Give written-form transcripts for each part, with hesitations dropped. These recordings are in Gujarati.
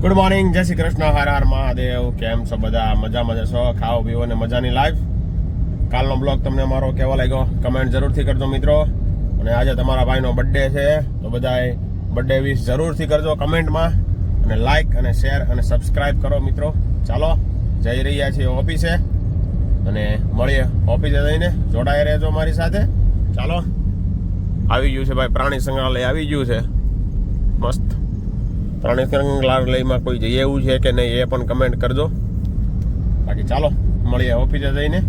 ગુડ મોર્નિંગ, જય શ્રી કૃષ્ણ, હર હર મહાદેવ. કેમ છો બધા? મજા છો? ખાઓ પીવો ને મજાની લાઈફ. કાલનો બ્લોગ તમને અમારો કેવો લાગ્યો કમેન્ટ જરૂરથી કરજો મિત્રો. અને આજે તમારા ભાઈનો બર્થડે છે તો બધાએ બર્થડે વિશ જરૂરથી કરજો કમેન્ટમાં. અને લાઈક અને શેર અને સબસ્ક્રાઈબ કરો મિત્રો. ચાલો જઈ રહ્યા છીએ ઓફિસે અને મળીએ ઓફિસે જઈને. જોડાઈ રહેજો મારી સાથે. ચાલો, આવી ગયું છે ભાઈ, પ્રાણી સંગ્રહાલય આવી ગયું છે. મસ્ત પ્રાણી સંગ્રહાલયમાં કોઈ જઈએ એવું છે કે નહીં એ પણ કમેન્ટ કરજો. બાકી ચાલો મળીએ ઓફિસે જઈને.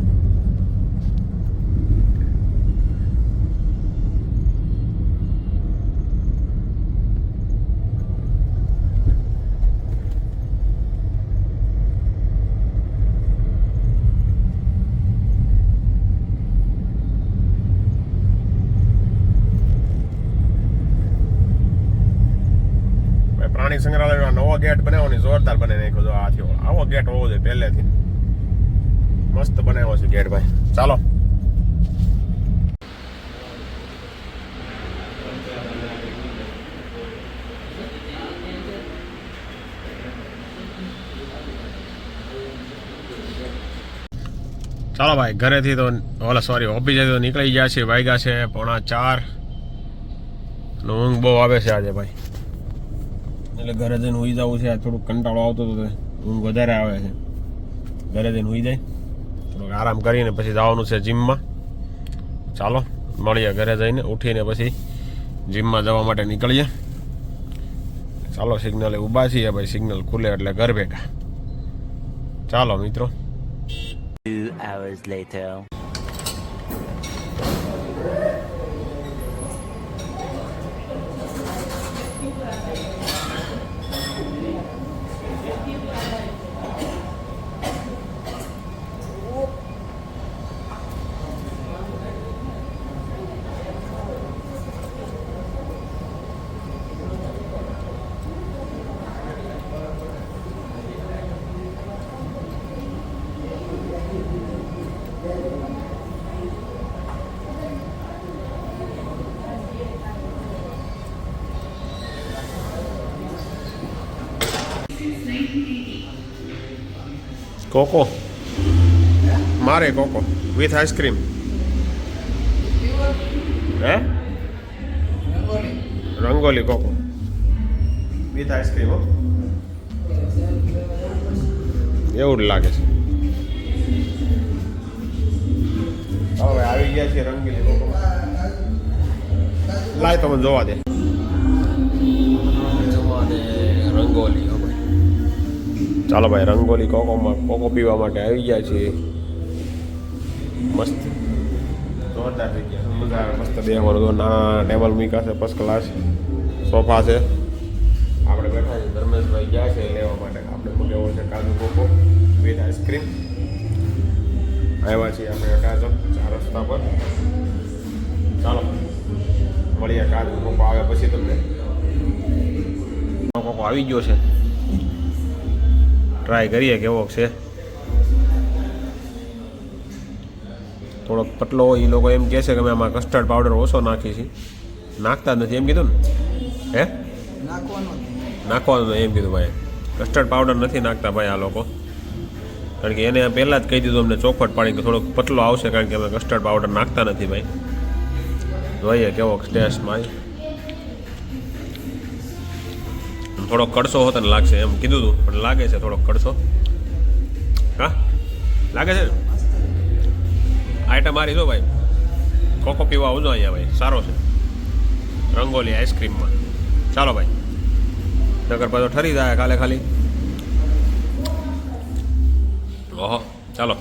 પ્રાણી સંગ્રહાલયમાં નવો ગેટ બનાવવાની જોરદાર બનાવી નાખ્યો. જો આ થયો, આવો ગેટ હોવો જોઈએ પહેલેથી. મસ્ત બનાવ્યો છે ગેટ ભાઈ. ચાલો ચાલો ભાઈ, ઘરેથી તો ઓફિસે તો નીકળી ગયા છે. વાગ્યા છે 4:30. ઊંઘ બહુ આવે છે આજે ભાઈ, એટલે ઘરે જઈને હુઈ જવું છે. થોડુંક કંટાળો આવતો હતો, ઊંઘ વધારે આવે છે. ઘરે જઈને હુઈ જાય, થોડુંક આરામ કરીને પછી જવાનું છે જીમમાં. ચાલો મળીએ ઘરે જઈને, ઉઠીને પછી જીમમાં જવા માટે નીકળીએ. ચાલો, સિગ્નલે ઊભા છીએ ભાઈ, સિગ્નલ ખુલે એટલે ઘર ભેગા. ચાલો મિત્રો. 2 hours later. કોકો મારે કોકો વિથ આઈસ્ક્રીમ. હે રંગોલી કોકો વિથ આઈસ્ક્રીમ. એવું જ લાગે છે. હવે આવી ગયા છે રંગીલી કોકો. લાય તો મને જોવા દે રંગોલી. ચાલો ભાઈ, રંગોલી કોકોમાં કોકો પીવા માટે આવી ગયા છીએ. મસ્ત જોરદાર જગ્યા, મજા આવે. મસ્ત બેસવાનું. નાના ટેબલ મૂક્યા છે, ફર્સ્ટ ક્લાસ સોફા છે. આપણે બેઠા છીએ, ધર્મેશભાઈ ગયા છે લેવા માટે. આપણે લેવો છે કાજુ કોકો વિથ આઈસ્ક્રીમ. આવ્યા છીએ આપણે 4 રસ્તા પર. ચાલો મળીએ કાજુ કોકો આવે પછી તમને. કોકો આવી ગયો છે, ટ્રાય કરીએ કેવો છે. થોડોક પતલો હોય. એ લોકો એમ કહે છે કે અમે આમાં કસ્ટર્ડ પાવડર ઓછો નાખી છીએ. નાખતા જ નથી એમ કીધું ને. હે નાખવાનું એમ કીધું ભાઈ. કસ્ટર્ડ પાવડર નથી નાખતા ભાઈ આ લોકો, કારણ કે એને પહેલાં જ કહી દીધું અમને ચોખવટ પાડી કે થોડોક પતલો આવશે, કારણ કે અમે કસ્ટર્ડ પાવડર નાખતા નથી ભાઈ. જોઈએ કેવો ટેસ્ટમાં. થોડોક કડસો હોતો ને લાગશે એમ કીધું હતું, પણ લાગે છે થોડોક કડસો. હા લાગે છે. આઈટમ મારી જો ભાઈ, કોકો પીવા આવજો અહીંયા ભાઈ, સારો છે રંગોલી આઈસ્ક્રીમમાં. ચાલો ભાઈ, નગર પાછો ઠરી જાય કાલે ખાલી. ઓહો ચાલો.